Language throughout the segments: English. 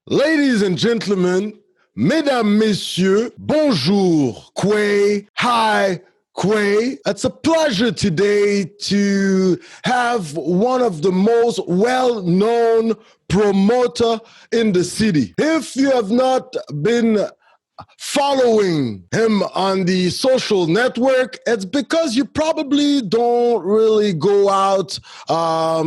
Ladies and gentlemen, mesdames, messieurs, bonjour, Quay, hi, Quay. It's a pleasure today to have one of the most well-known promoter in the city. If you have not been following him on the social network, it's because you probably don't really go out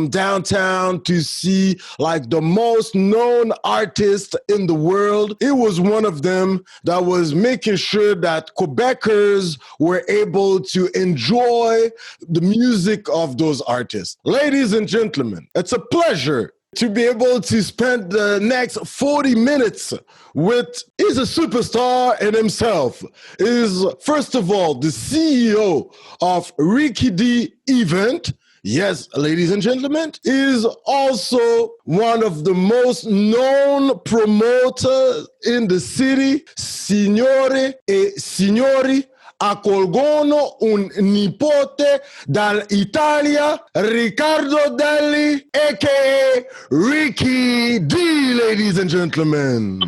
downtown to see like the most known artist in the world. It was one of them that was making sure that Quebecers were able to enjoy the music of those artists. Ladies and gentlemen, it's a pleasure to be able to spend the next 40 minutes with, he's a superstar in himself. Is first of all, the CEO of Rickey event. Yes, ladies and gentlemen, is also one of the most known promoters in the city. Signore e signori, accolgono un nipote dall'Italia, Riccardo Delli, a.k.a. Rickey D, ladies and gentlemen.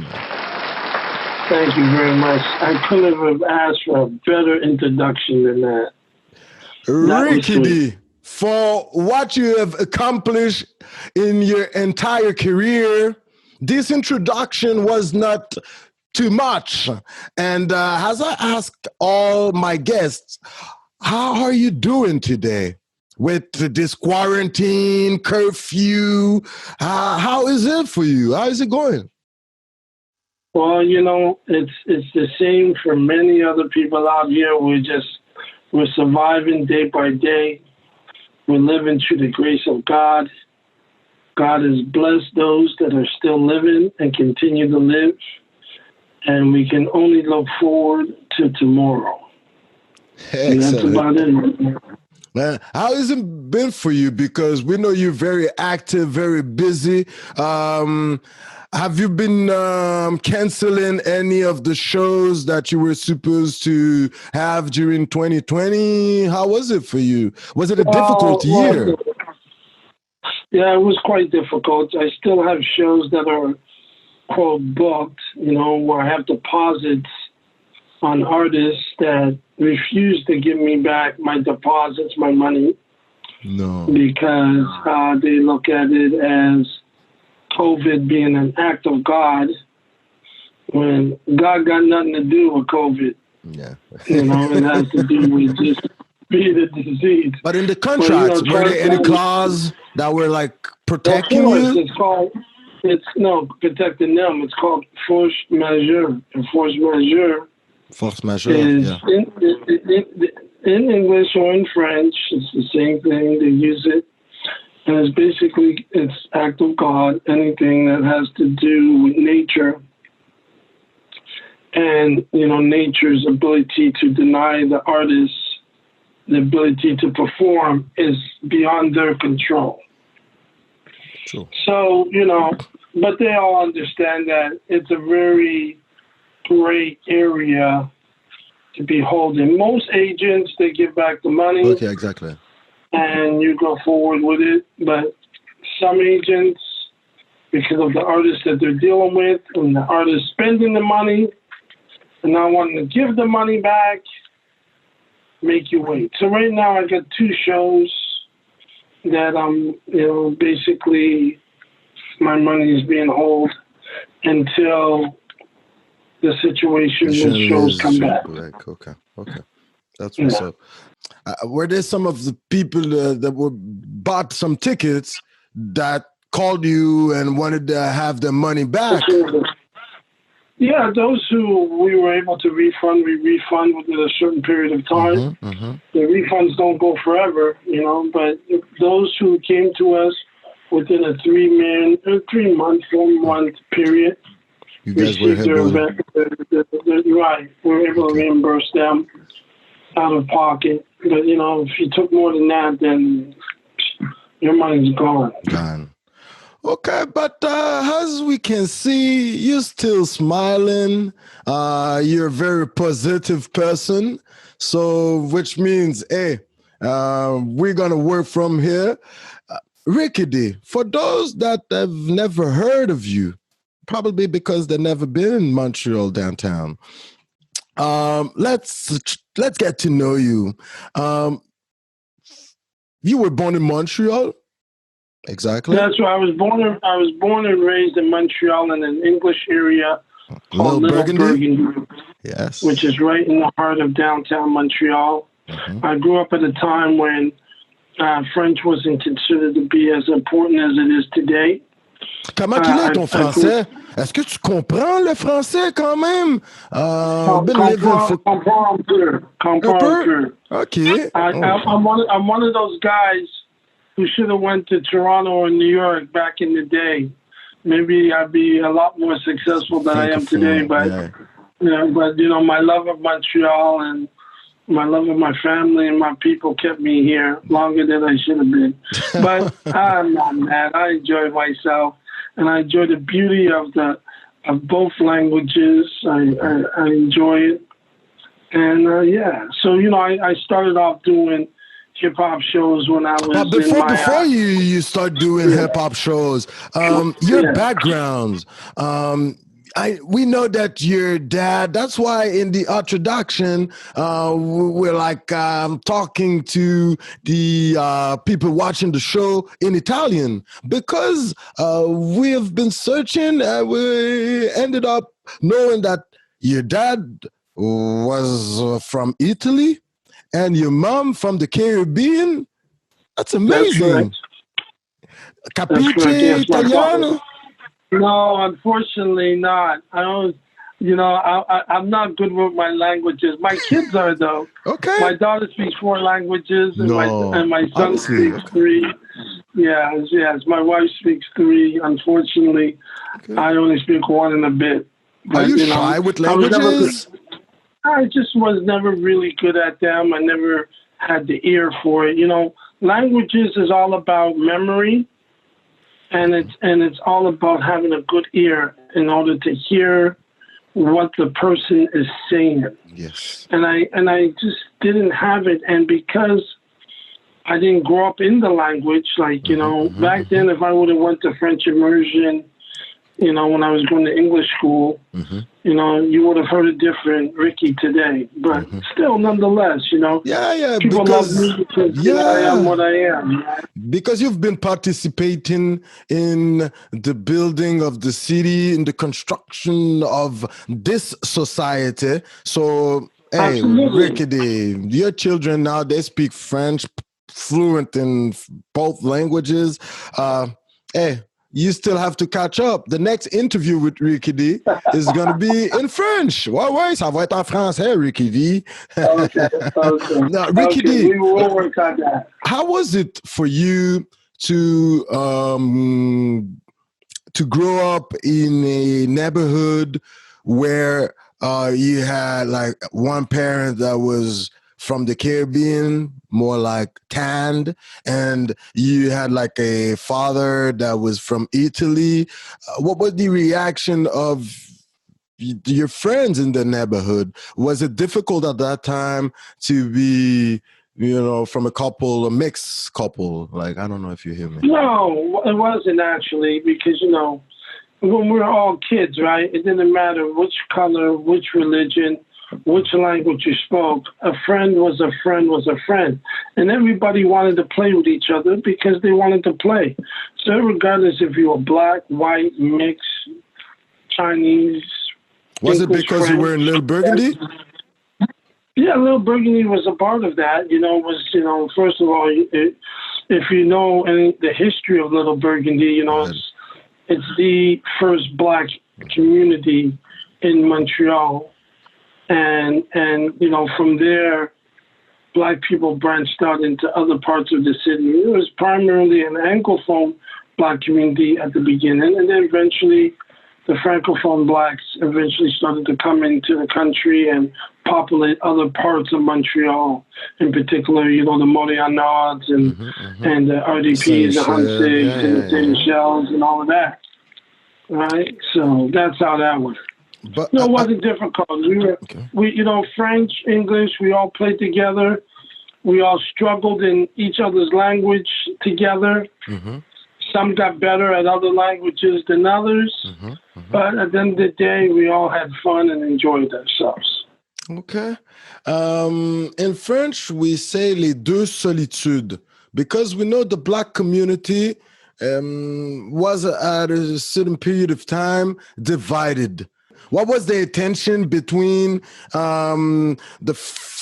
Thank you very much. I couldn't have asked for a better introduction than that. Rickey D, for what you have accomplished in your entire career, this introduction was not too much. And as I ask all my guests, how are you doing today with this quarantine, curfew? How is it for you? How is it going? Well, you know, it's the same for many other people out here. We're surviving day by day. We're living through the grace of God. God has blessed those that are still living and continue to live. And we can only look forward to tomorrow. And that's about it. Man, how has it been for you? Because we know you're very active, very busy. Have you been canceling any of the shows that you were supposed to have during 2020? How was it for you? Was it a difficult year? Yeah, it was quite difficult. I still have shows that are quote booked, you know, where I have deposits on artists that refuse to give me back my deposits, my money. No. Because they look at it as COVID being an act of God, when God got nothing to do with COVID. Yeah. You know, it has to do with just being a disease. But in the contracts, were there any clauses that were like protecting you? It's called, protecting them. It's called force majeure. And force majeure. Force majeure, is yeah. In English or in French, it's the same thing. They use it. And it's basically, it's act of God, anything that has to do with nature. And, you know, nature's ability to deny the artist the ability to perform is beyond their control. Sure. So, you know, but they all understand that it's a very gray area to be holding. Most agents, they give back the money. Okay, exactly. And you go forward with it. But some agents, because of the artists that they're dealing with and the artists spending the money and not wanting to give the money back, make you wait. So right now I got 2 shows that basically my money is being held until the situation with shows come back. Okay. That's what's up. Were there some of the people that bought some tickets that called you and wanted to have their money back? Yeah, those who we were able to refund, we refund within a certain period of time. The refunds don't go forever, you know, but those who came to us within a 3-month, 4-month period, you guys were right. We were able to reimburse them out of pocket. But, you know, if you took more than that, then your money's gone. Okay, but as we can see, you're still smiling. You're a very positive person. So, which means, hey, we're going to work from here. Rickey D, for those that have never heard of you, probably because they've never been in Montreal downtown. Let's get to know you. You were born in Montreal? Exactly. That's where I was born. I was born and raised in Montreal in an English area called Little Burgundy. Yes. Which is right in the heart of downtown Montreal. I grew up at a time when French wasn't considered to be as important as it is today. Comment il est ton français? Est-ce que tu comprends le français quand même? Comprends un peu. Okay. I'm one of those guys who should have went to Toronto or New York back in the day. Maybe I'd be a lot more successful than I am today. But my love of Montreal and my love of my family and my people kept me here longer than I should have been. But I'm not mad. I enjoy myself, and I enjoy the beauty of both languages. I enjoy it, and So I started off doing hip hop shows when I was before you start doing hip hop shows. Your backgrounds. We know that your dad, that's why in the introduction, we're like talking to the people watching the show in Italian, because we have been searching and we ended up knowing that your dad was from Italy and your mom from the Caribbean. That's amazing. Capisce Italiano? No, unfortunately not. I'm not good with my languages. My kids are, though. Okay. My daughter speaks 4 languages, and my son speaks 3. Yes. My wife speaks 3. Unfortunately, I only speak 1 and a bit. But, are you shy with languages? I just was never really good at them. I never had the ear for it. Languages is all about memory. And it's all about having a good ear in order to hear what the person is saying. Yes. And I just didn't have it, and because I didn't grow up in the language, back then, if I would have went to French immersion, when I was going to English school, you would have heard a different Rickey today. But still, nonetheless, people love me because I am what I am. Because you've been participating in the building of the city, in the construction of this society. So, hey, Rickey, your children now, they speak French, fluent in both languages. Hey, you still have to catch up. The next interview with Rickey is going to be in French. Ouais, ça va être en français, Rickey. Okay. Now, Rickey, we will work on that. How was it for you to grow up in a neighborhood where you had like one parent that was from the Caribbean, more like tanned, and you had like a father that was from Italy? What was the reaction of your friends in the neighborhood? Was it difficult at that time to be, from a mixed couple? Like, I don't know if you hear me. No, it wasn't actually, because, when we were all kids, right, it didn't matter which color, which religion, which language you spoke. A friend was a friend was a friend. And everybody wanted to play with each other because they wanted to play. So regardless if you were black, white, mixed, Chinese. Was it because you were in Little Burgundy? Yeah, Little Burgundy was a part of that. First of all, if you know the history of Little Burgundy, it's the first black community in Montreal. And from there, black people branched out into other parts of the city. It was primarily an Anglophone black community at the beginning, and then eventually the Francophone blacks started to come into the country and populate other parts of Montreal, in particular, the Montrealnauds and the RDPs, the Hunsigs, and the Saint-Michels, and all of that. Right? So that's how that went. But it wasn't difficult. We French, English, we all played together. We all struggled in each other's language together. Some got better at other languages than others. But at the end of the day, we all had fun and enjoyed ourselves. Okay. In French, we say les deux solitudes because we know the Black community was at a certain period of time divided. What was the tension between the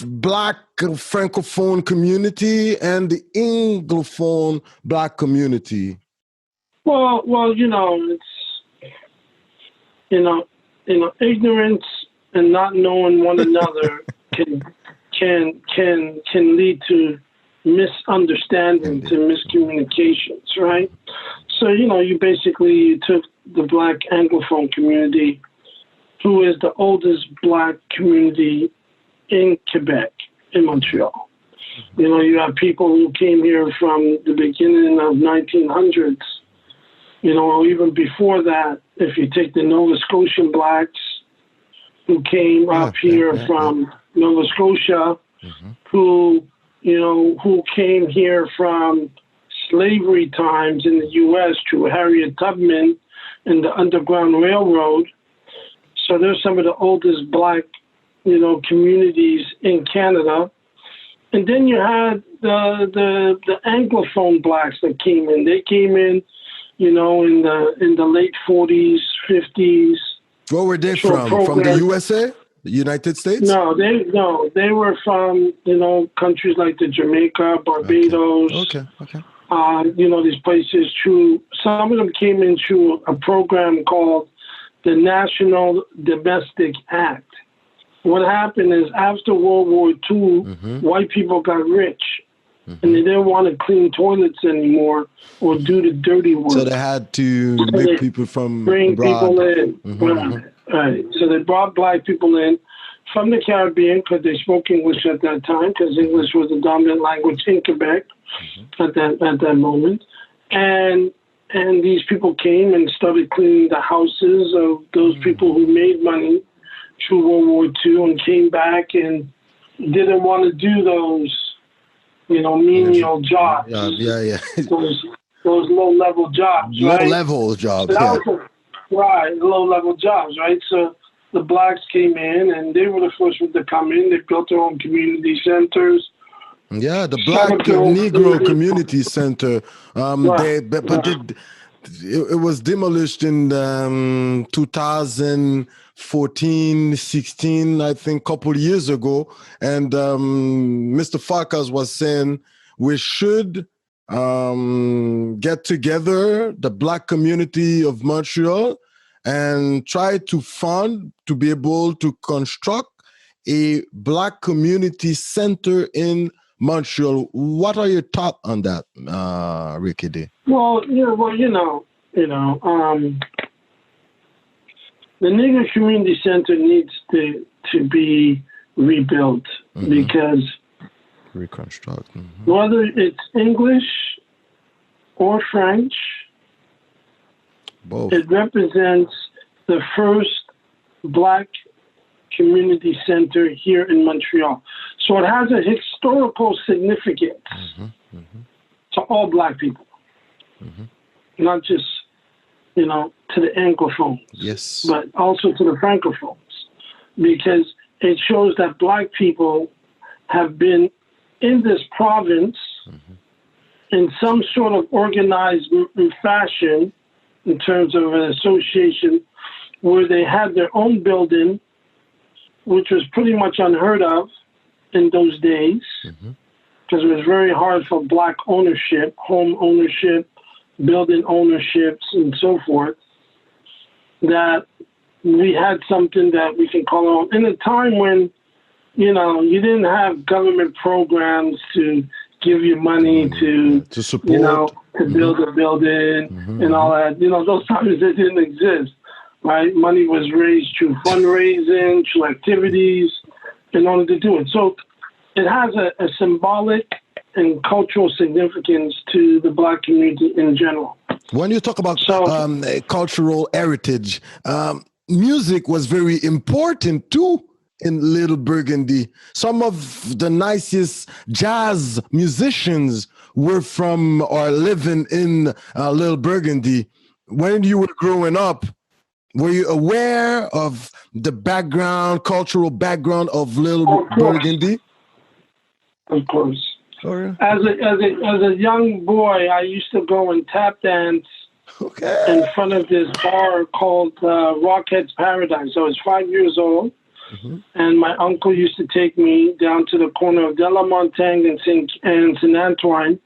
Black Francophone community and the Anglophone Black community? Well, it's ignorance and not knowing one another can lead to misunderstanding, to miscommunications, right? So you basically took the Black Anglophone community, who is the oldest Black community in Quebec, in Montreal. You have people who came here from the beginning of 1900s, or even before that. If you take the Nova Scotian Blacks who came up here from Nova Scotia, who came here from slavery times in the U.S. through Harriet Tubman and the Underground Railroad. So there's some of the oldest Black, communities in Canada. And then you had the Anglophone Blacks that came in. They came in, in the late 40s, 50s. Where were they from? From the USA, the United States? No, they were from countries like the Jamaica, Barbados. Okay. These places. Some of them came in through a program called the National Domestic Act. What happened is after World War II, white people got rich, and they didn't want to clean toilets anymore or do the dirty work. So they had to bring people from bring abroad. People in. Right. So they brought Black people in from the Caribbean because they spoke English at that time, because English was the dominant language in Quebec at that moment. And these people came and started cleaning the houses of those people who made money through World War II, and came back and didn't want to do those, menial jobs. Yeah. those low-level jobs, right? Low-level jobs, Right, low-level jobs, right? So the Blacks came in, and they were the first ones to come in. They built their own community centers. Yeah, the Black Negro Community Center. It was demolished in 2014, 16, I think, couple years ago. And Mr. Farkas was saying we should get together, the Black community of Montreal, and try to fund to be able to construct a Black community center in Montreal. What are your thoughts on that, Rickey? Well, the Negro Community Center needs to be rebuilt because reconstruct. Whether it's English or French, both. It represents the first Black community center here in Montreal. So it has a historical significance to all Black people, not just, to the Anglophones, yes, but also to the Francophones, because it shows that Black people have been in this province in some sort of organized fashion in terms of an association where they had their own building, which was pretty much unheard of in those days, because it was very hard for Black ownership, home ownership, building ownerships, and so forth, that we had something that we can call our own. In a time when, you didn't have government programs to give you money to support, to build a building and all that. Those times they didn't exist, right? Money was raised through fundraising, through activities in order to do it. So it has a symbolic and cultural significance to the Black community in general. When you talk about cultural heritage, music was very important too in Little Burgundy. Some of the nicest jazz musicians were from or living in Little Burgundy. When you were growing up, Were you aware of the cultural background of Little Burgundy? Of course. Oh, yeah. As a young boy, I used to go and tap dance in front of this bar called Rockhead's Paradise. I was 5 years old, and my uncle used to take me down to the corner of De La Montagne and St. Antoine,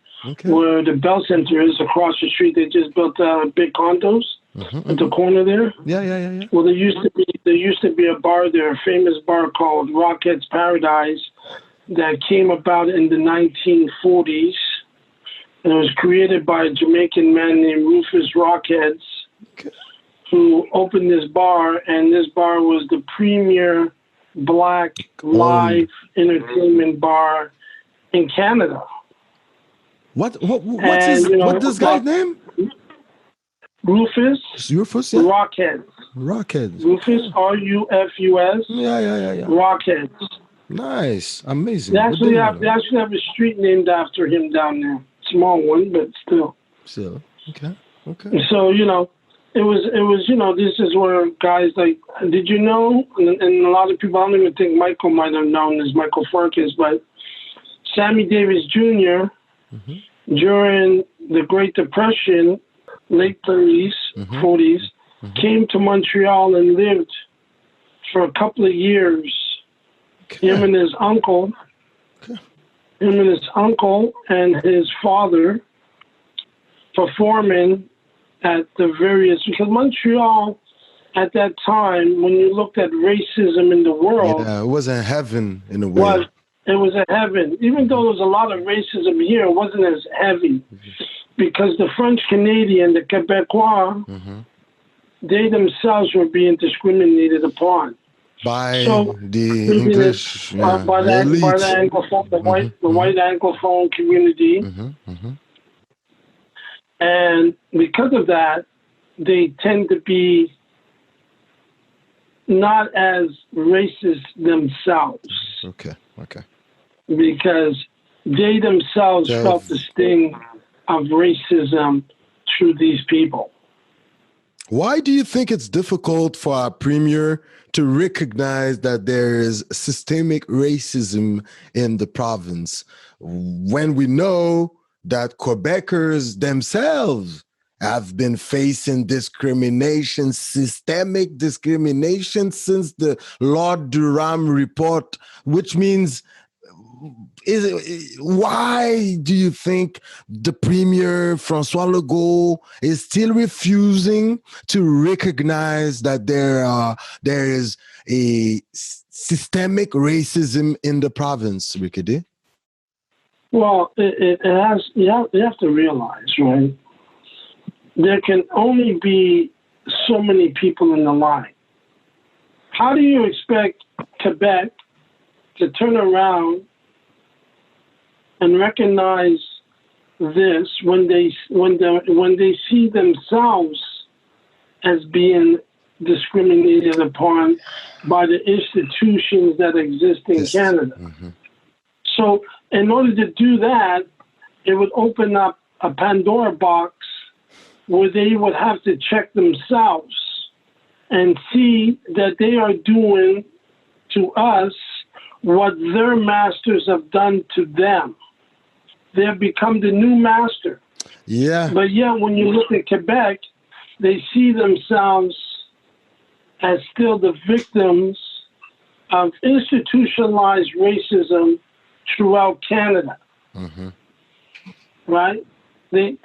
where the Bell Center is across the street. They just built big condos at the corner there. Yeah. Well, there used to be a bar there, a famous bar called Rockhead's Paradise, that came about in the 1940s. And it was created by a Jamaican man named Rufus Rockheads, who opened this bar, and this bar was the premier black live entertainment bar in Canada. What's this guy's name? Rufus. Rufus, yeah. Rockheads. Rufus, R-U-F-U-S. Yeah. Rockheads. Nice, amazing. They actually have a street named after him down there. Small one, but still. Still, okay. So it was this is where guys like. Did you know? And a lot of people, I don't even think Michael might have known this, Michael Farkas, but Sammy Davis Jr. During the Great Depression, late 30s, 40s, came to Montreal and lived for a couple of years. Him and his uncle and his father performing at the various, because Montreal at that time, when you looked at racism in the world, it wasn't heaven in a way. It was a heaven. Even though there was a lot of racism here, it wasn't as heavy, because the French Canadian, the Quebecois, they themselves were being discriminated upon. By the English, by the Anglophone, the white Anglophone community. And because of that, they tend to be not as racist themselves. Okay. Because they themselves felt the sting of racism through these people. Why do you think it's difficult for our premier to recognize that there is systemic racism in the province when we know that Quebecers themselves have been facing discrimination, systemic discrimination since the Lord Durham report, which means why do you think the Premier, François Legault, is still refusing to recognize that there is a systemic racism in the province, Rickey? Well, it has. You have to realize, right? There can only be so many people in the line. How do you expect Quebec to turn around and recognize this when they see themselves as being discriminated upon by the institutions that exist in Canada? So in order to do that, it would open up a Pandora box where they would have to check themselves and see that they are doing to us what their masters have done to them. They have become the new master. Yeah. But yet, when you look at Quebec, they see themselves as still the victims of institutionalized racism throughout Canada. Right? They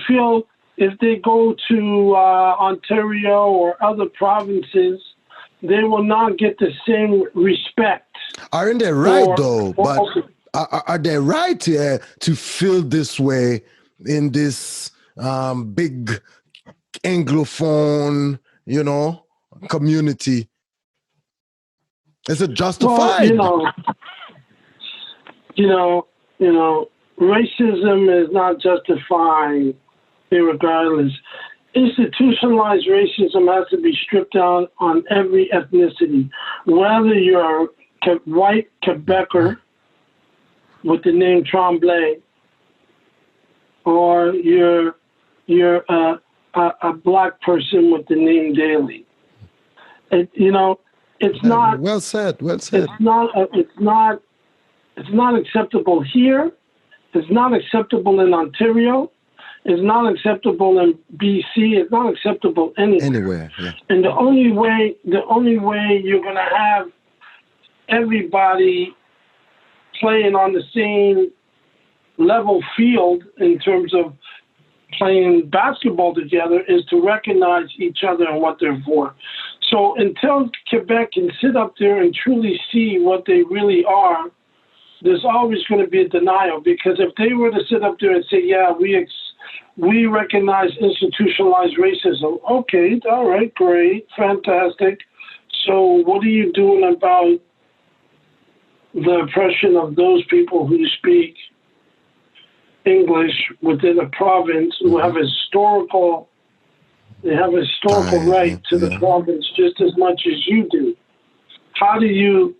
feel if they go to Ontario or other provinces, they will not get the same respect. Aren't they right, though? But are they right to feel this way in this big Anglophone, community? Is it justified? Well, racism is not justified irregardless. Institutionalized racism has to be stripped down on every ethnicity, whether you're a white Quebecer with the name Tremblay, or you're a black person with the name Daly. It's not. Well said. Well said. It's not acceptable here. It's not acceptable in Ontario. It's not acceptable in BC. It's not acceptable anywhere. Yeah. And the only way you're going to have everybody playing on the same level field in terms of playing basketball together is to recognize each other and what they're for. So until Quebec can sit up there and truly see what they really are, there's always going to be a denial, because if they were to sit up there and say, yeah, we recognize institutionalized racism. Okay, all right, great, fantastic. So what are you doing about the oppression of those people who speak English within a province, who have historical right to the province just as much as you do? How do you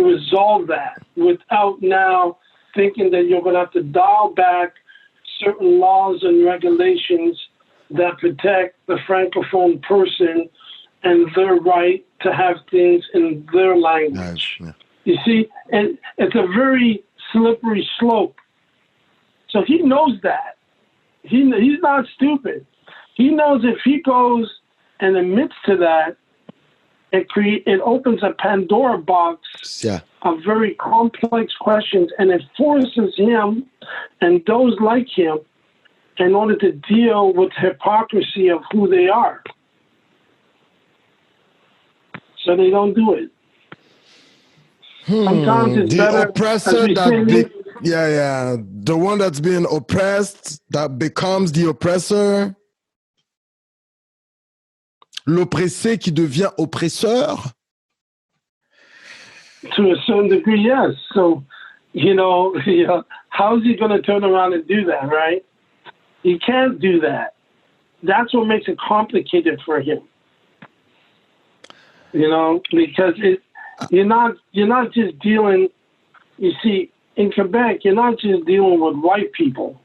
resolve that without now thinking that you're going to have to dial back certain laws and regulations that protect the Francophone person and their right to have things in their language? Yeah. You see, and it's a very slippery slope. So he knows that. He's not stupid. He knows if he goes and admits to that, it opens a Pandora box of very complex questions, and it forces him and those like him in order to deal with hypocrisy of who they are. So they don't do it. Sometimes it's the better. Oppressor the one that's being oppressed, that becomes the oppressor. L'oppressé qui devient oppresseur. To a certain degree, yes. So, how is he going to turn around and do that, right? He can't do that. That's what makes it complicated for him. Because you're not just dealing. You see, in Quebec, you're not just dealing with white people.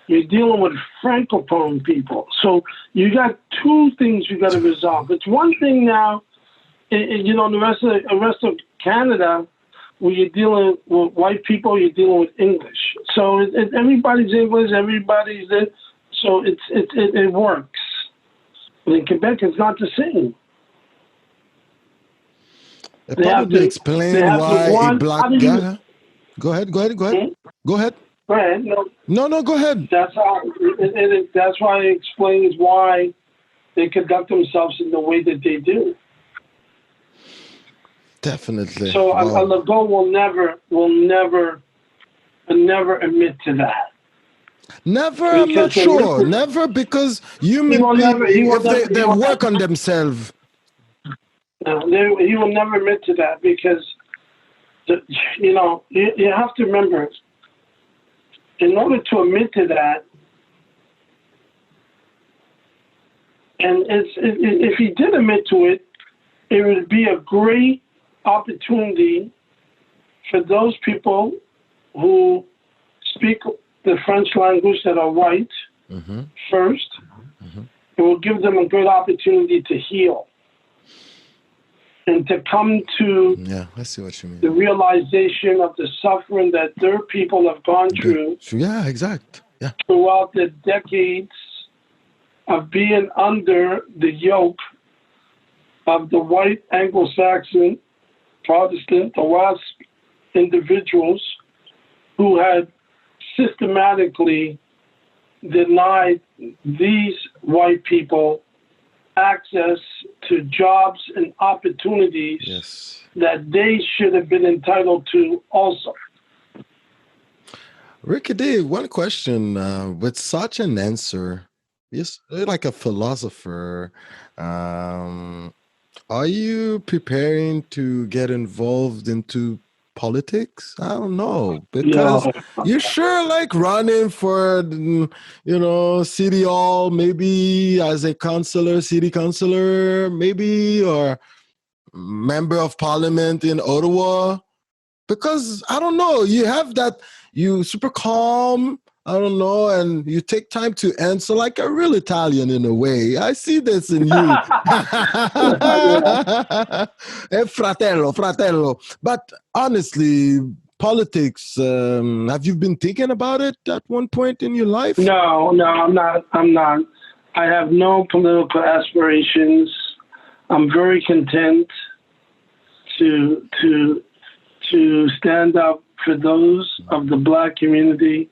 You're dealing with Francophone people. So you got two things you got to resolve. It's one thing now, the rest of Canada, where you're dealing with white people, you're dealing with English. So everybody's English, everybody's it. So it works. But in Quebec, it's not the same. It probably explain why a black guy. Go ahead. Go ahead. Go ahead. No, go ahead. That's why it explains why they conduct themselves in the way that they do. Definitely. So a Legault will never admit to that. Never, I'm not sure. Never, because human beings, they work on themselves. No, he will never admit to that, because you have to remember, in order to admit to that, and if he did admit to it, it would be a great opportunity for those people who speak the French language that are white first. It will give them a great opportunity to heal and to come to I see what you mean. the realization of the suffering that their people have gone through. Yeah, exact. Yeah. Throughout the decades of being under the yoke of the white Anglo-Saxon, Protestant, the WASP individuals who had systematically denied these white people access to jobs and opportunities that they should have been entitled to also. Rickey, one question with such an answer, yes, like a philosopher, are you preparing to get involved into politics? I don't know, because you're sure like running for, city hall, maybe as a city councillor, maybe, or member of parliament in Ottawa, because I don't know, you have that, you super calm, I don't know, and you take time to answer like a real Italian in a way. I see this in you. Fratello, fratello. But honestly, politics, have you been thinking about it at one point in your life? No, I'm not. I have no political aspirations. I'm very content to stand up for those of the Black community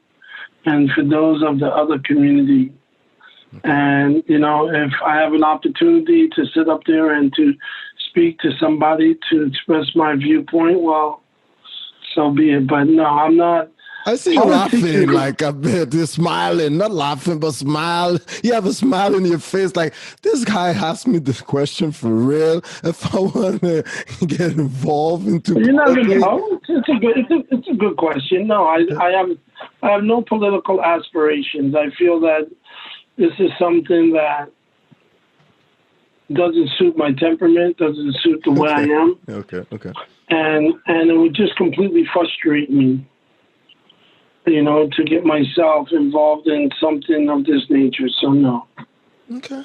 and for those of the other community. And, if I have an opportunity to sit up there and to speak to somebody to express my viewpoint, well, so be it. But no, I'm not. I see you laughing like a bit. You're smiling, not laughing, but smile. You have a smile on your face like, this guy asked me this question for real. If I want to get involved into You're not gonna know. It's a good question. No, I have no political aspirations. I feel that this is something that doesn't suit my temperament, doesn't suit the way I am. Okay. And it would just completely frustrate me, to get myself involved in something of this nature. So no. Okay.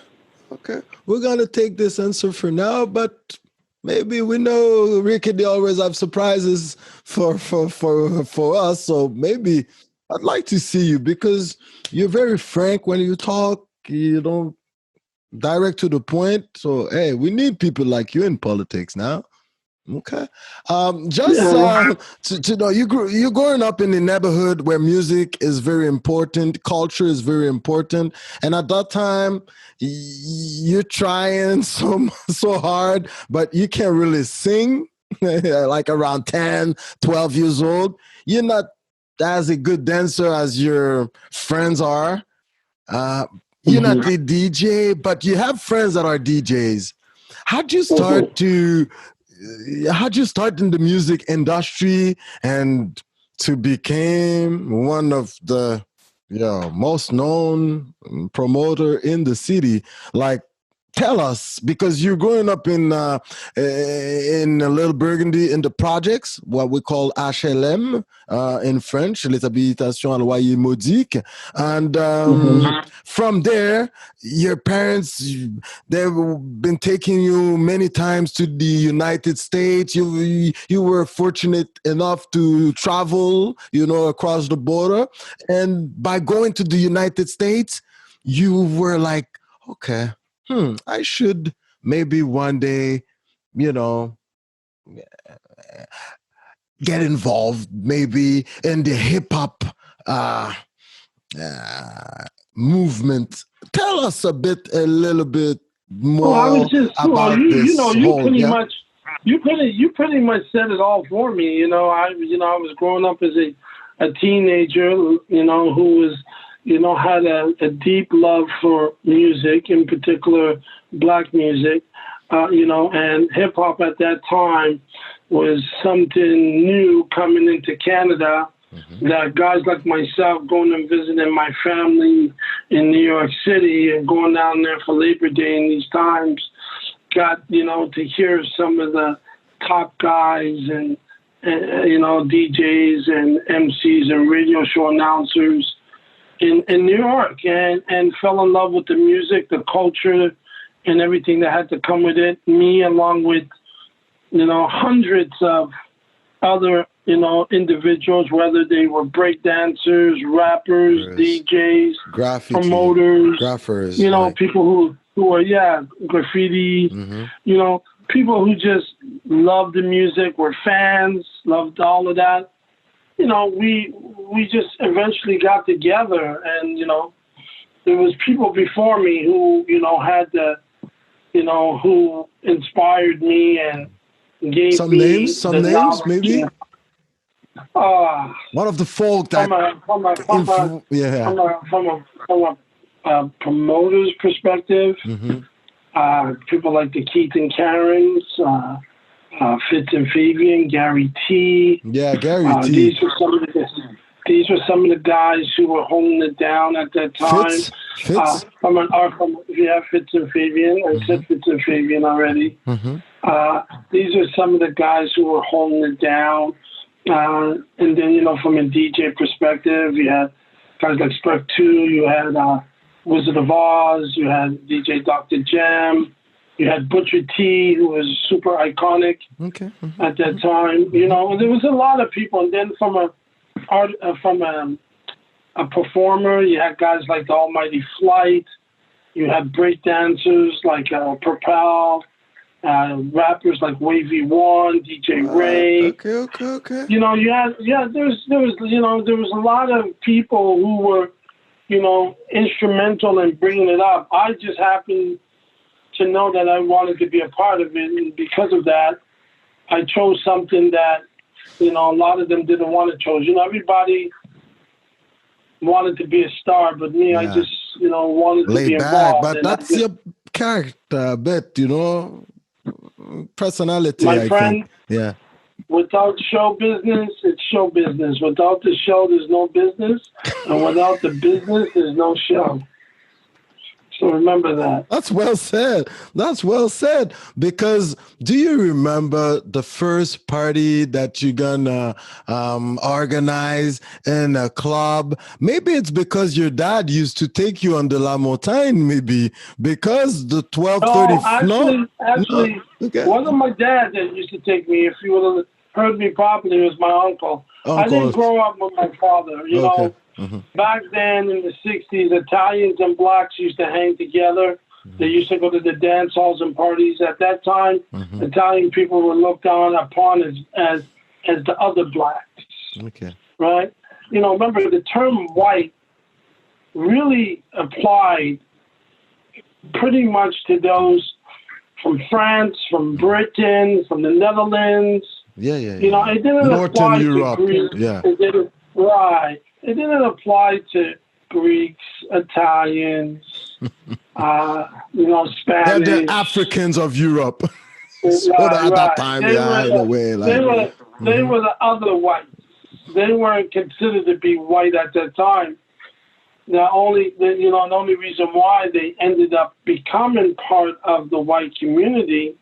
We're gonna take this answer for now, but maybe we know Rickey, they always have surprises for us. So maybe I'd like to see you because you're very frank when you talk. You don't direct to the point. So hey, we need people like you in politics now. Okay. To know, you're growing up in a neighborhood where music is very important, culture is very important, and at that time you're trying so hard, but you can't really sing. Like around 10, 12 years old, you're not as a good dancer as your friends are. You're not a DJ, but you have friends that are DJs. How'd you start in the music industry and to become one of the most known promoter in the city? Like, tell us, because you're growing up in Little Burgundy in the projects, what we call HLM in French, les habitations à loyer modique. And from there, your parents, they've been taking you many times to the United States. You were fortunate enough to travel, across the border. And by going to the United States, you were like, okay, I should maybe one day, get involved maybe in the hip hop movement. Tell us a little bit more about this. You pretty much said it all for me. I was growing up as a teenager, who was, had a deep love for music, in particular Black music, and hip hop at that time was something new coming into Canada. That guys like myself going and visiting my family in New York City and going down there for Labor Day in these times got, to hear some of the top guys and DJs and MCs and radio show announcers in New York and fell in love with the music, the culture, and everything that had to come with it. Me, along with, hundreds of other, individuals, whether they were break dancers, rappers, DJs, promoters, graffers, people who are, graffiti, people who just loved the music, were fans, loved all of that. We just eventually got together, and there was people before me who had the, who inspired me and gave some me names, maybe. One of the folk that from a promoter's perspective, people like the Keith and Karens, Fitz and Fabian, Gary T. Yeah, Gary T. These were some of the guys who were holding it down at that time. Fitz? Fitz and Fabian. I said Fitz and Fabian already. These are some of the guys who were holding it down. And then, from a DJ perspective, you had guys like Spec 2, you had Wizard of Oz, you had DJ Dr. Jam, you had Butcher T, who was super iconic at that time. You know, there was a lot of people. And then from a performer, you had guys like the Almighty Flight, you had break dancers like Propel, rappers like Wavy One, DJ Ray. Okay. You know, there was a lot of people who were, you know, instrumental in bringing it up. I just happened to know that I wanted to be a part of it, and because of that, I chose something that, you know, a lot of them didn't want to choose. You know, everybody wanted to be a star, but me, I just, you know, wanted to be involved. But that's your character a bit, you know, personality. My friend, yeah. Without show business, it's show business. Without the show, there's no business, and without the business, there's no show. So remember that. That's well said. Because do you remember the first party that you're gonna organize in a club? Maybe it's because your dad used to take you on the La Montagne, maybe because the 12:30. Actually, wasn't my dad that used to take me. If you would have heard me properly, it was my uncle. I didn't grow up with my father, you know. Back then in the 60s, Italians and blacks used to hang together. They used to go to the dance halls and parties. At that time, Italian people were looked upon as the other blacks. Right? You know, remember the term white really applied pretty much to those from France, from Britain, from the Netherlands. You know, it didn't Northern apply Europe. to Greece. It didn't apply to Greeks, Italians, you know, Spanish. They're the Africans of Europe. At that time, in a way. They were the other whites. They weren't considered to be white at that time. The only reason why they ended up becoming part of the white community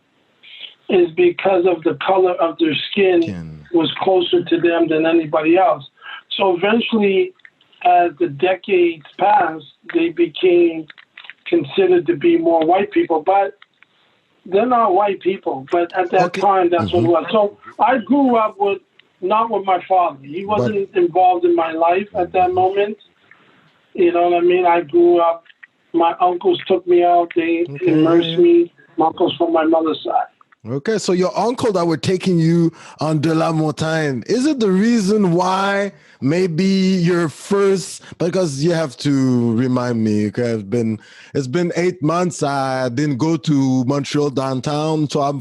is because of the color of their skin was closer to them than anybody else. So eventually, as the decades passed, they became considered to be more white people, but they're not white people. But at that time, that's what it was. So I grew up not with my father. He wasn't involved in my life at that moment. You know what I mean? I grew up, my uncles took me out, they immersed me, my uncles from my mother's side. Okay, so your uncle that were taking you on De La Montagne, is it the reason why maybe your first, because you have to remind me, okay, it's been 8 months, I didn't go to Montreal downtown, so I'm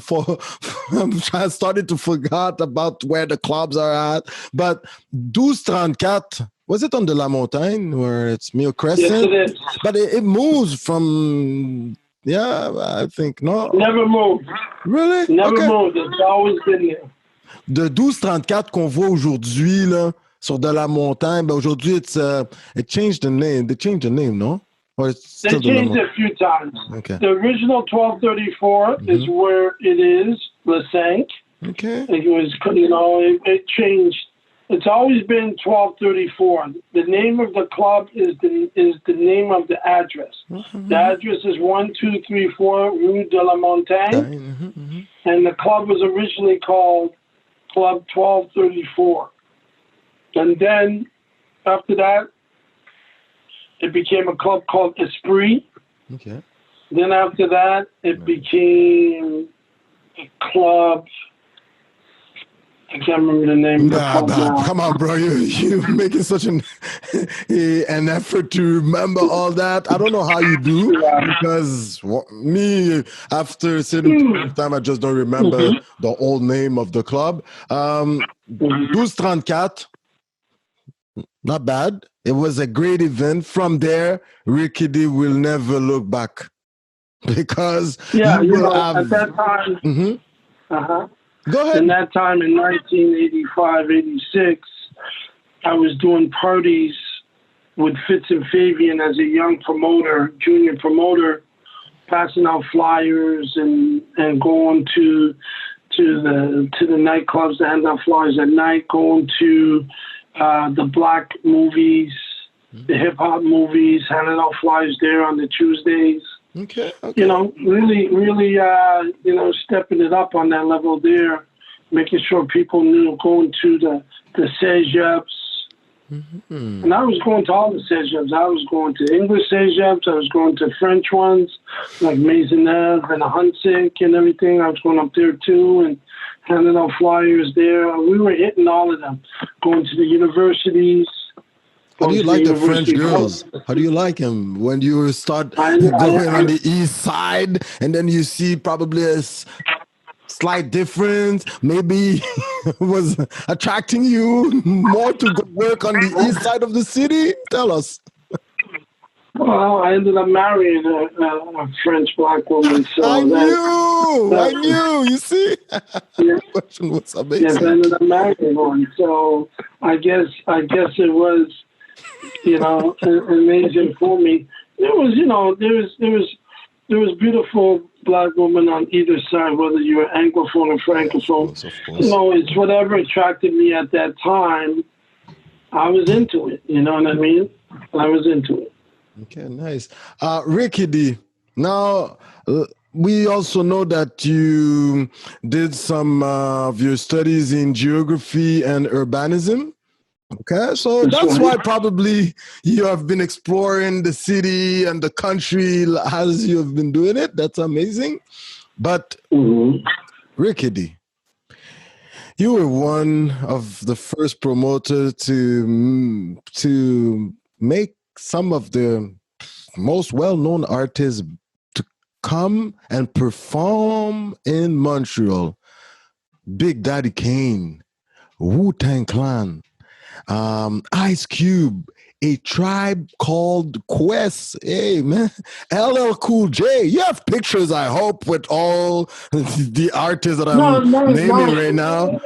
starting to forget about where the clubs are at, but 1234, was it on De La Montagne where it's Mio Crescent? Yes, it is. But it moves from... Yeah, I think no. Never moved. Really? Never moved. It's always been there. De 1234 qu'on voit aujourd'hui là sur De La Montagne, ben aujourd'hui it changed the name. They changed the name, no? Or it's they changed it a few times. Okay. The original 1234 is where it is, Le Cinq. Okay. It was, you know, it changed. It's always been 1234. The name of the club is the name of the address. The address is 1234 Rue de la Montagne, and the club was originally called Club 1234. And then after that, it became a club called Esprit. Okay. Then after that, it became a club. I can't remember the name of the club now. Come on, bro. You're making such an effort to remember all that. I don't know how you do, because me, after a certain time, I just don't remember the old name of the club. 1234, not bad. It was a great event. From there, Rickey will never look back, because you will have... at that time... Go ahead. In that time, in 1985, 86, I was doing parties with Fitz and Fabian as a young promoter, junior promoter, passing out flyers and going to the nightclubs to hand out flyers at night, going to the black movies the hip hop movies, handing out flyers there on the Tuesdays. Okay. You know, really, you know, stepping it up on that level there, making sure people knew, going to the cégeps. And I was going to all the cégeps. I was going to English cégeps. I was going to French ones, like Maisonneuve and Hunsick and everything. I was going up there too and handing out flyers there. We were hitting all of them, going to the universities. How do you like the French girls? How do you like them when you start going on the east side and then you see probably a slight difference? Maybe was attracting you more to go work on the east side of the city? Tell us. Well, I ended up marrying a French black woman. So I knew. You see, the question was amazing. Yes, I ended up marrying one. So I guess it was, you know, amazing for me. There was, you know, there was beautiful black women on either side, whether you were Anglophone or Francophone. Of course. You know, it's whatever attracted me at that time. I was into it. You know what I mean? I was into it. Okay, nice. Rickey D, now we also know that you did some of your studies in geography and urbanism. Okay, so that's why probably you have been exploring the city and the country as you have been doing it. That's amazing. But Rickey D, you were one of the first promoters to make some of the most well-known artists to come and perform in Montreal. Big Daddy Kane, Wu-Tang Clan, Ice Cube, A Tribe Called Quest. Hey, man, LL Cool J. You have pictures, I hope, with all the artists that I'm naming right now,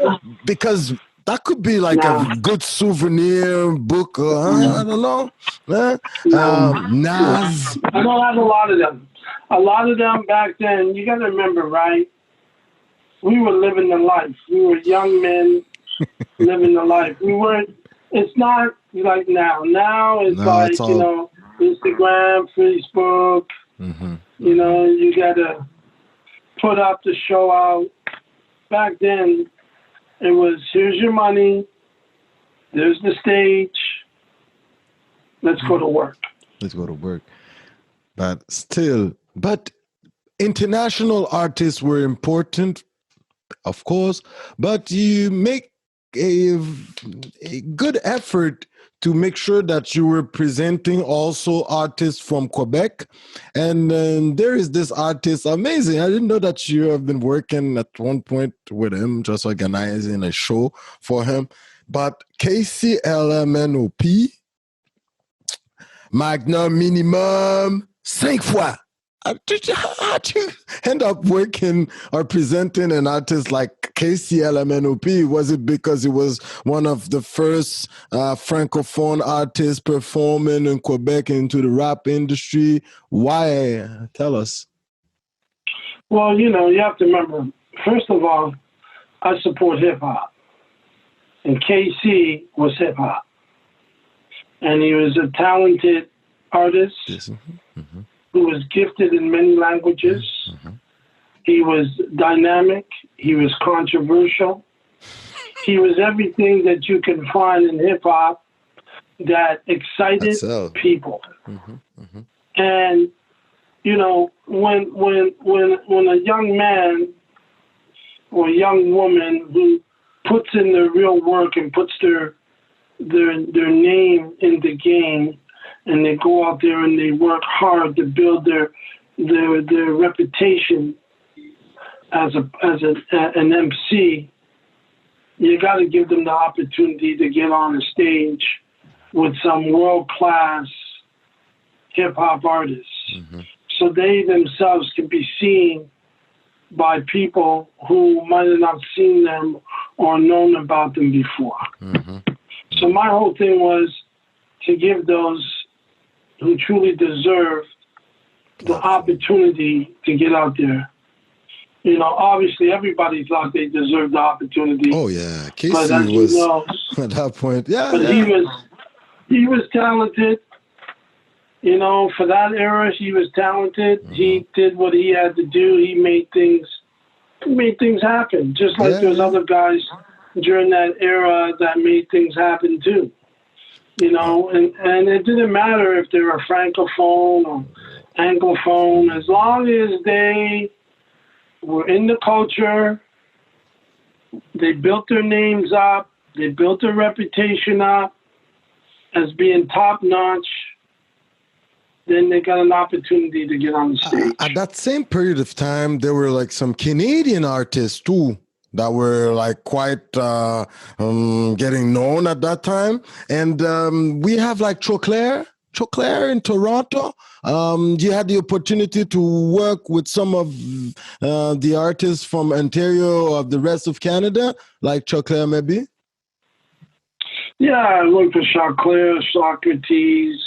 because that could be like a good souvenir book. I don't know. Nas. I don't have a lot of them. A lot of them back then, you got to remember, right? We were living the life. We were young men living the life. We weren't, it's not like now. Now it's like, you know, Instagram, Facebook, you know, you got to put up the show out. Back then, it was, here's your money, there's the stage, let's go to work. Let's go to work. But still, international artists were important, of course, but you make a good effort to make sure that you were presenting also artists from Quebec. And there is this artist, amazing. I didn't know that you have been working at one point with him, just organizing a show for him. But KCLMNOP, Magnum Minimum, 5 fois. How'd you end up working or presenting an artist like KCLMNOP? Was it because it was one of the first Francophone artists performing in Quebec into the rap industry? Why? Tell us. Well, you know, you have to remember, first of all, I support hip-hop. And KC was hip-hop. And he was a talented artist. Who was gifted in many languages. He was dynamic. He was controversial. He was everything that you can find in hip hop that excited people. And you know, when a young man or a young woman who puts in their real work and puts their name in the game, and they go out there and they work hard to build their reputation as an MC, you got to give them the opportunity to get on the stage with some world-class hip-hop artists. So they themselves can be seen by people who might have not seen them or known about them before. So my whole thing was to give those who truly deserve the opportunity to get out there. You know, obviously everybody thought they deserved the opportunity. Oh yeah, Casey was at that point. Yeah, but he was talented. You know, for that era, he was talented. He did what he had to do. He made things happen. Just like there's other guys during that era that made things happen too. You know, and it didn't matter if they were francophone or anglophone, as long as they were in the culture, they built their names up, they built their reputation up as being top notch. Then they got an opportunity to get on the stage. At that same period of time, there were like some Canadian artists too that were like quite getting known at that time. And we have like Choclair in Toronto. You had the opportunity to work with some of the artists from Ontario or the rest of Canada, like Choclair maybe? Yeah, I worked with Choclair, Socrates,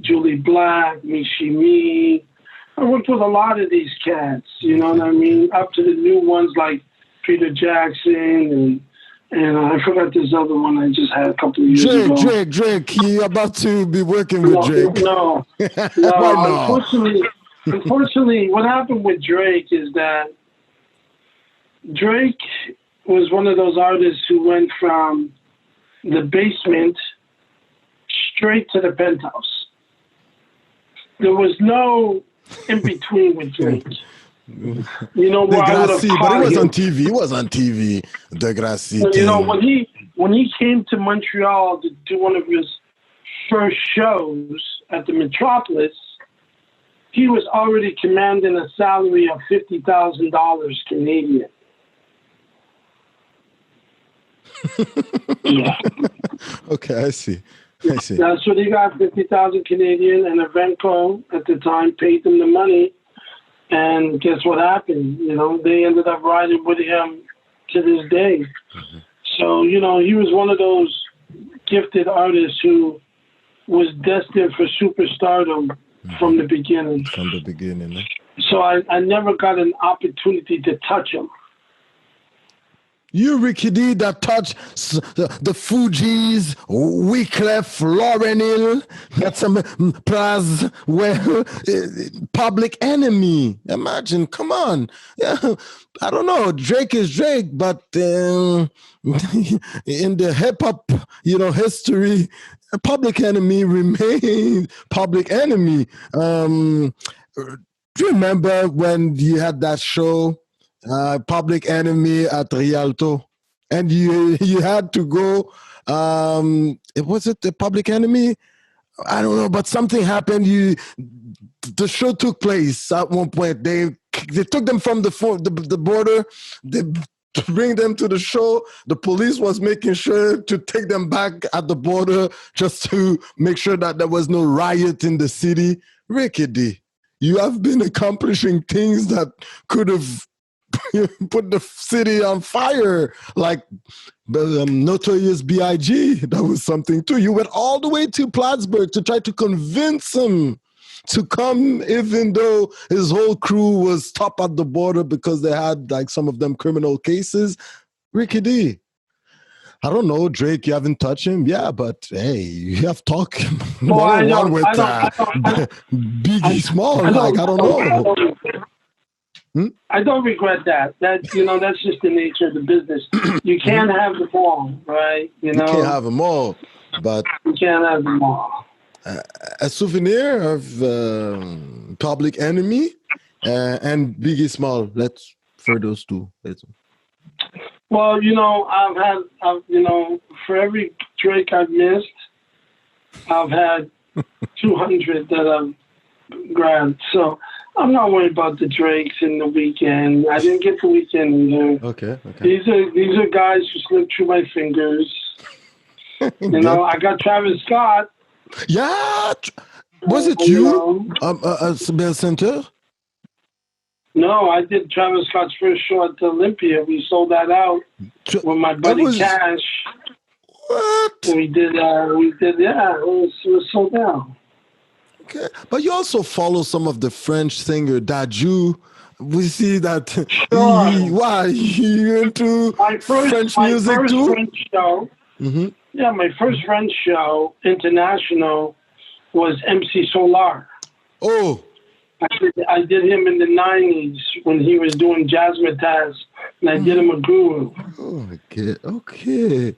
Julie Black, Mishimi. I worked with a lot of these cats, you know what I mean? Up to the new ones like Peter Jackson and I forgot this other one I just had a couple of years ago. Drake. You're about to be working with Drake. No. Why not? Unfortunately, what happened with Drake is that Drake was one of those artists who went from the basement straight to the penthouse. There was no in between with Drake. You know, but it was on TV. It was on TV. Degrassi. You know, when he came to Montreal to do one of his first shows at the Metropolis, he was already commanding a salary of $50,000 Canadian. Yeah. Okay, I see. That's what he got, 50,000 Canadian, and Evenco at the time paid them the money. And guess what happened? You know, they ended up riding with him to this day. So, you know, he was one of those gifted artists who was destined for superstardom from the beginning. So I never got an opportunity to touch him. You, Rickey D, that touched the Fugees, Wyclef, Lauryn Hill, got some Praz, well, Public Enemy. Imagine, come on. Yeah, I don't know. Drake is Drake, but in the hip hop, history, Public Enemy remained Public Enemy. Do you remember when you had that show? Public Enemy at Rialto, and you had to go. Was it the Public Enemy? I don't know, but something happened. The show took place at one point. They took them from the border. They bring them to the show. The police was making sure to take them back at the border just to make sure that there was no riot in the city. Rickey D, you have been accomplishing things that could have put the city on fire, like the Notorious B.I.G. That was something too. You went all the way to Plattsburgh to try to convince him to come, even though his whole crew was stopped at the border because they had like some of them criminal cases. Rickey D, I don't know, Drake, you haven't touched him? Yeah, but hey, you have talked one-on-one with Biggie Small. I don't know. I don't regret that. That's just the nature of the business. You can't have them all, right? You can't have them all, but you can't have them all. A souvenir of Public Enemy and Biggie Small. Let's for those two. Well, I've had, for every Drake I've missed, I've had 200 that I've grabbed. So I'm not worried about the Drakes and the Weeknd. I didn't get the Weeknd either. Okay. These are guys who slipped through my fingers. I got Travis Scott. Yeah, was it you? Bell Center? No, I did Travis Scott's first show at the Olympia. We sold that out with my buddy Cash. What? We did. Yeah. It was sold out. Okay. But you also follow some of the French singer Dadju. We see that. Sure. Why you into French music too? French show. Yeah, my first French show, international, was MC Solar. Oh. I did him in the 90s when he was doing Jazzmatazz, and I did him a guru. Oh, okay.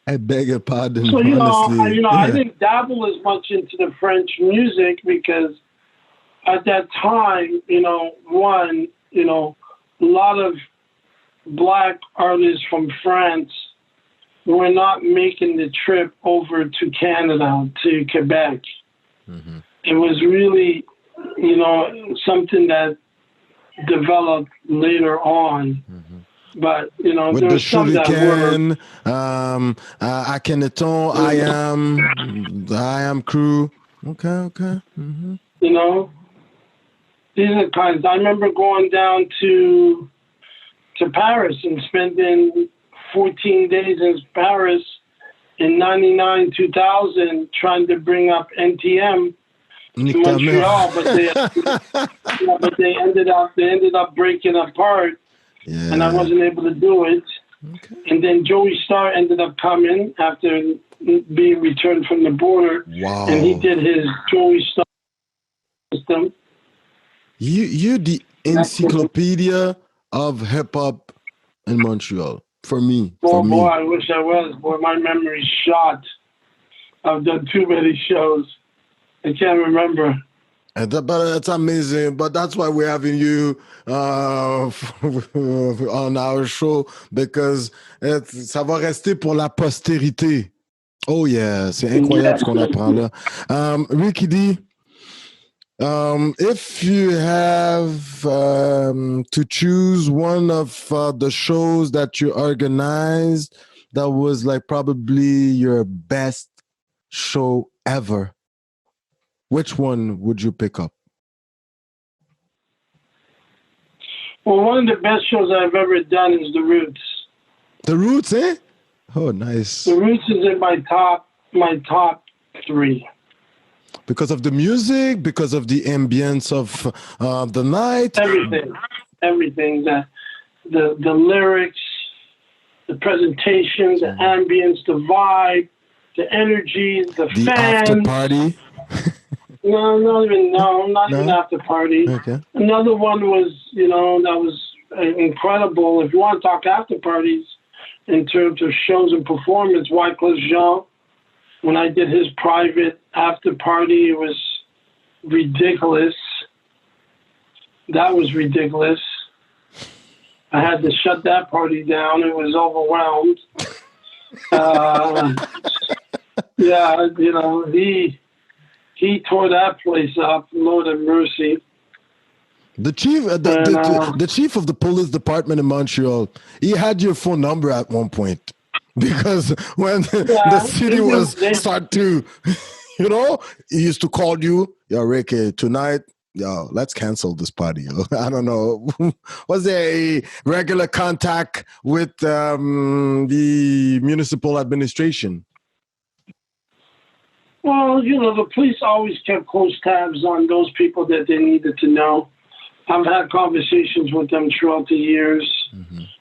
I beg your pardon, so, honestly. I didn't dabble as much into the French music because at that time, a lot of black artists from France were not making the trip over to Canada, to Quebec. Mm-hmm. It was really, something that developed later on. Mm-hmm. But, with the Shuriken, Akhenaton, I am crew. Okay. Mm-hmm. These are kinds. I remember going down to Paris and spending 14 days in Paris in 99, 2000, trying to bring up NTM to Montreal, but they ended up breaking apart, and I wasn't able to do it. Okay. And then Joey Starr ended up coming after being returned from the border. Wow. And he did his Joey Starr system. You the encyclopedia of hip hop in Montreal. For me. Boy, I wish I was. Boy, my memory's shot. I've done too many shows. I can't remember. But it's amazing. But that's why we're having you on our show, because ça va rester pour la postérité. Oh yeah, c'est incroyable ce qu'on apprend là. Rickey D, if you have to choose one of the shows that you organized that was like probably your best show ever, which one would you pick up? Well, one of the best shows I've ever done is The Roots. The Roots, eh? Oh, nice. The Roots is in my top 3. Because of the music, because of the ambience of the night? Everything. The lyrics, the presentation, the ambience, the vibe, the energy, the fans. After party? Not even after party. Okay. Another one was, that was incredible. If you want to talk after parties in terms of shows and performance, Wyclef Jean, when I did his private after party, it was ridiculous. That was ridiculous. I had to shut that party down. It was overwhelmed. He tore that place up. Lord have mercy. The chief, the chief of the police department in Montreal, he had your phone number at one point, because when the city was start to, he used to call you, yo, Rickey, tonight, yo, let's cancel this party. I don't know. Was there a regular contact with the municipal administration? Well, the police always kept close tabs on those people that they needed to know. I've had conversations with them throughout the years,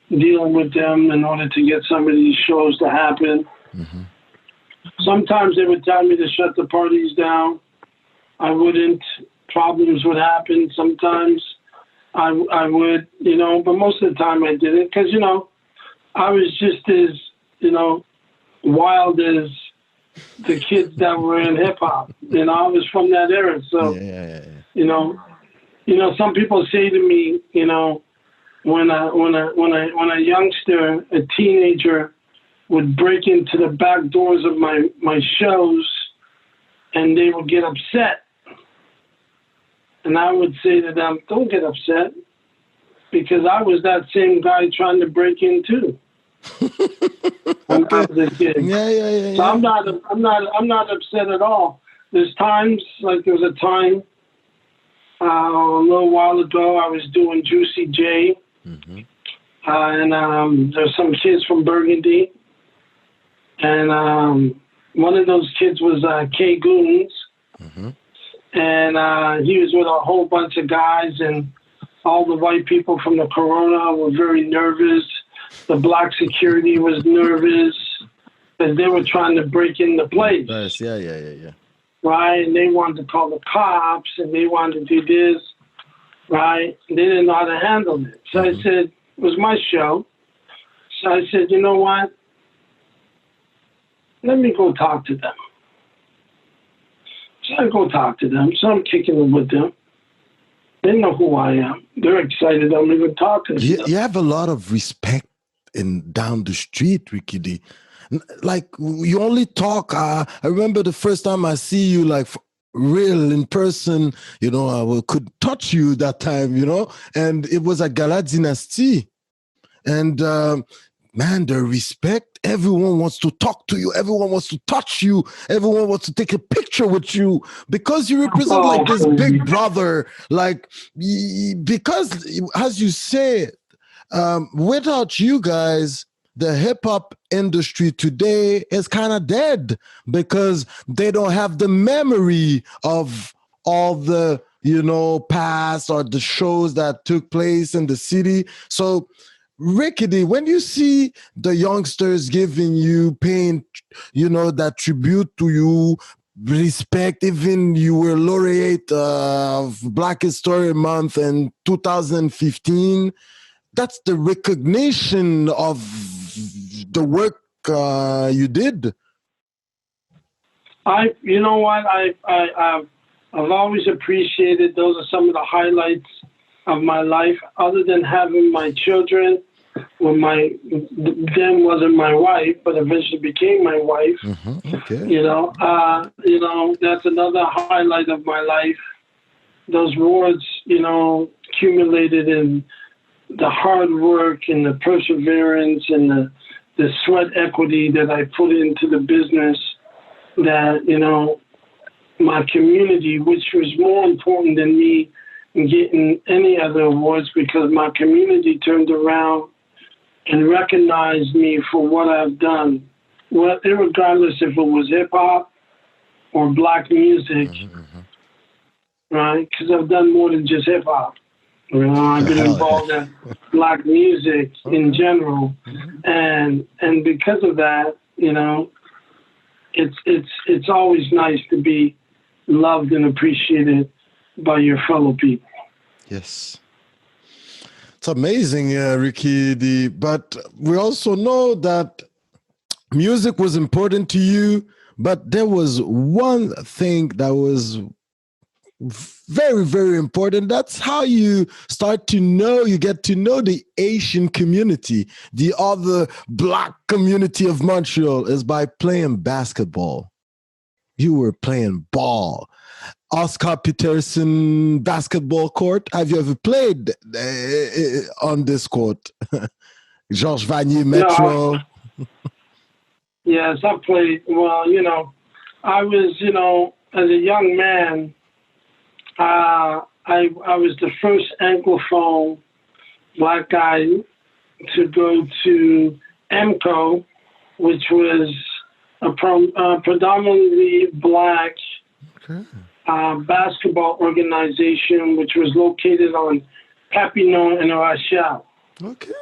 dealing with them in order to get some of these shows to happen. Mm-hmm. Sometimes they would tell me to shut the parties down. I wouldn't. Problems would happen. Sometimes I would, but most of the time I didn't, because, I was just as, wild as the kids that were in hip hop. I was from that era. So, some people say to me, when a youngster, a teenager, would break into the back doors of my shows, and they would get upset, and I would say to them, "Don't get upset, because I was that same guy trying to break in too." When I was a kid. Yeah. So I'm not upset at all. There's times, like there was a time a little while ago, I was doing Juicy J, and there's some kids from Burgundy, and one of those kids was K Goons, and he was with a whole bunch of guys, and all the white people from the Corona were very nervous. The black security was nervous. because they were trying to break in the place. Nice. Yeah. Right? And they wanted to call the cops, and they wanted to do this, right? And they didn't know how to handle it. So I said, it was my show. So I said, you know what? Let me go talk to them. So I go talk to them. So I'm kicking it with them. They know who I am. They're excited I'm even talking to them. You have a lot of respect down the street, Rickey D. Like, you only talk. I remember the first time I see you, like, real in person, you know, I could touch you that time, you know, and it was at Gala Dynasty. And man, the respect, everyone wants to talk to you, everyone wants to touch you, everyone wants to take a picture with you because you represent like this big brother, like, because as you said, without you guys, the hip-hop industry today is kind of dead because they don't have the memory of all the, you know, past or the shows that took place in the city. So Rickey D, when you see the youngsters giving you, paying, you know, that tribute to you, respect, even you were laureate of Black History Month in 2015, that's the recognition of the work you did. You know what? I've always appreciated. Those are some of the highlights of my life. Other than having my children, when then wasn't my wife, but eventually became my wife. Mm-hmm. Okay. You know, that's another highlight of my life. Those awards, you know, accumulated in the hard work and the perseverance and the sweat equity that I put into the business, that, you know, my community, which was more important than me getting any other awards, because my community turned around and recognized me for what I've done, well, regardless if it was hip-hop or Black music, right? Because I've done more than just hip-hop. You know, I've been involved in Black music in general, and because of that, you know, it's always nice to be loved and appreciated by your fellow people. Yes, it's amazing, Rickey D. But we also know that music was important to you, but there was one thing that was very, very important. That's how you start to know, you get to know the Asian community, the other Black community of Montreal, is by playing basketball. You were playing ball. Oscar Peterson basketball court. Have you ever played on this court? Georges Vanier Metro. No, yes, I played. Well, you know, I was, you know, as a young man, I was the first Anglophone Black guy to go to MCO, which was a predominantly Black basketball organization, which was located on Papineau and Rachel. Okay.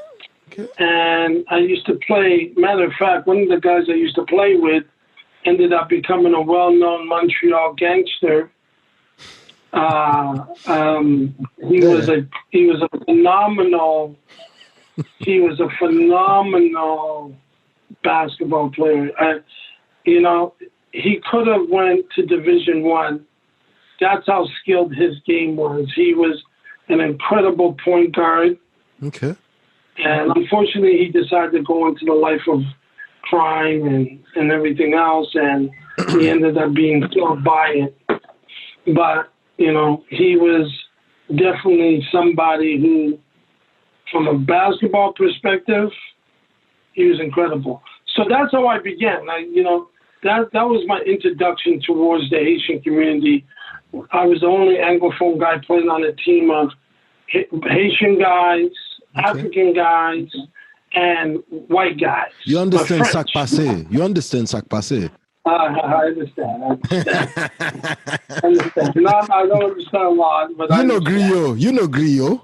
And I used to play, matter of fact, one of the guys I used to play with ended up becoming a well-known Montreal gangster. He was a phenomenal basketball player. You know, he could have went to Division I. That's how skilled his game was. He was an incredible point guard. Okay. And unfortunately, he decided to go into the life of crime and everything else, and he ended up being killed by it. But, you know, he was definitely somebody who, from a basketball perspective, he was incredible. So that's how I began. That was my introduction towards the Haitian community. I was the only Anglophone guy playing on a team of Haitian guys, African guys, and white guys. You understand sac passé? You understand sac passé? I understand. I understand. Not, I don't understand a lot, but you know griot. You know griot.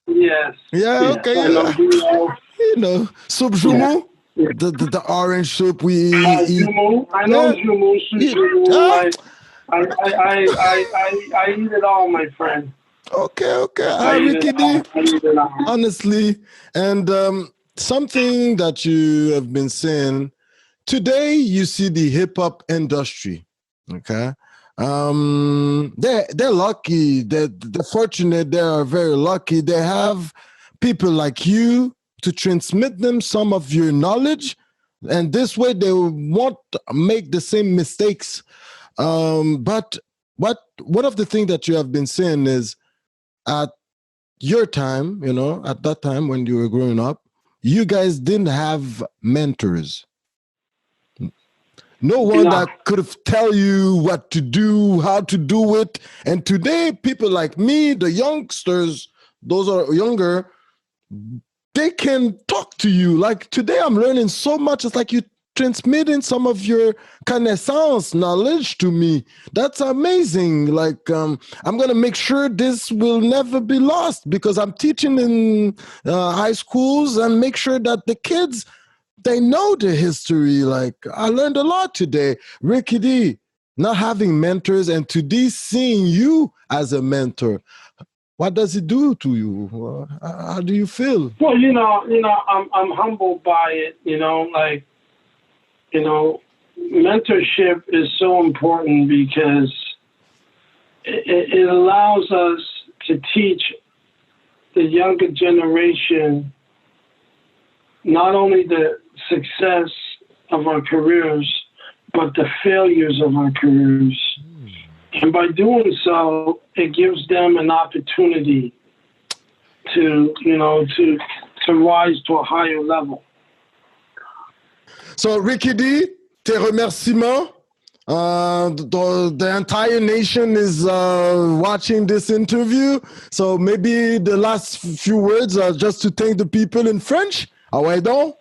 Yes. Yeah. Yes, Okay. I know griot. You know subjumu. the orange soup we eat. Jumu. I know Jumu. I eat it all, my friend. Okay. Rickey D, honestly, and something that you have been saying today, you see the hip hop industry. Okay, they're lucky. They're fortunate. They are very lucky. They have people like you to transmit them some of your knowledge, and this way they won't make the same mistakes. But one of the things that you have been saying is, at your time, at that time when you were growing up, you guys didn't have mentors. No one that could have tell you what to do, how to do it. And today, people like me, the youngsters, those are younger, they can talk to you. Like today, I'm learning so much. It's like you transmitting some of your connaissance, knowledge to me. That's amazing. Like, I'm going to make sure this will never be lost because I'm teaching in high schools and make sure that the kids, they know the history. Like, I learned a lot today. Rickey D, not having mentors, and today seeing you as a mentor. What does it do to you? How do you feel? Well, I'm humbled by it, mentorship is so important because it allows us to teach the younger generation not only the success of our careers, but the failures of our careers. And by doing so, it gives them an opportunity to rise to a higher level. So, Rickey D, tes remerciements. The entire nation is watching this interview. So maybe the last few words are just to thank the people in French. Ah ouais donc.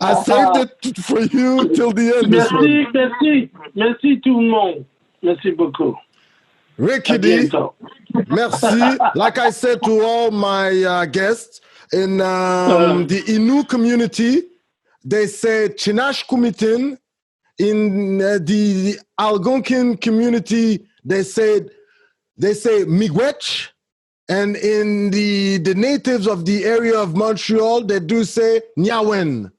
I saved it for you till the end. Merci tout le monde. Merci beaucoup. Rickey D, merci. Like I said to all my guests, in the Innu community, they say Chinash Kumitin. In the Algonquin community, they say Miigwech. And in the natives of the area of Montreal, they do say Nyawen.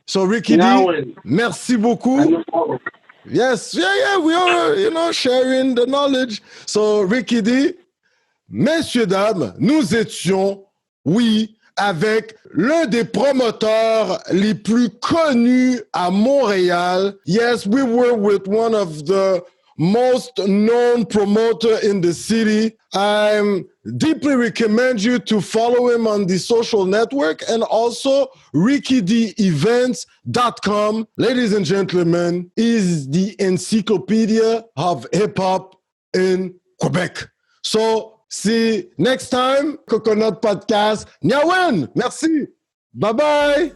So Rickey D, merci beaucoup. Yes, we are, sharing the knowledge. So Rickey D, messieurs, dames, nous étions, oui, avec l'un des promoteurs les plus connus à Montréal. Yes, we were with one of the most known promoter in the city. I deeply recommend you to follow him on the social network and also RickeyDEvents.com. Ladies and gentlemen, is the encyclopedia of hip-hop in Quebec. So, see next time, Coconut Podcast. Nyawen, merci. Bye-bye.